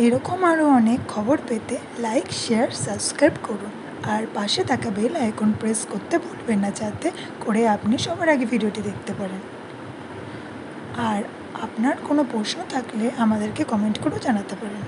এরকম আরও অনেক খবর পেতে লাইক, শেয়ার, সাবস্ক্রাইব করুন আর পাশে থাকা বেল আইকন প্রেস করতে ভুলবেন না, যাতে করে আপনি সবার আগে ভিডিওটি দেখতে পারেন। আর আপনার কোনো প্রশ্ন থাকলে আমাদেরকে কমেন্ট করেও জানাতে পারেন।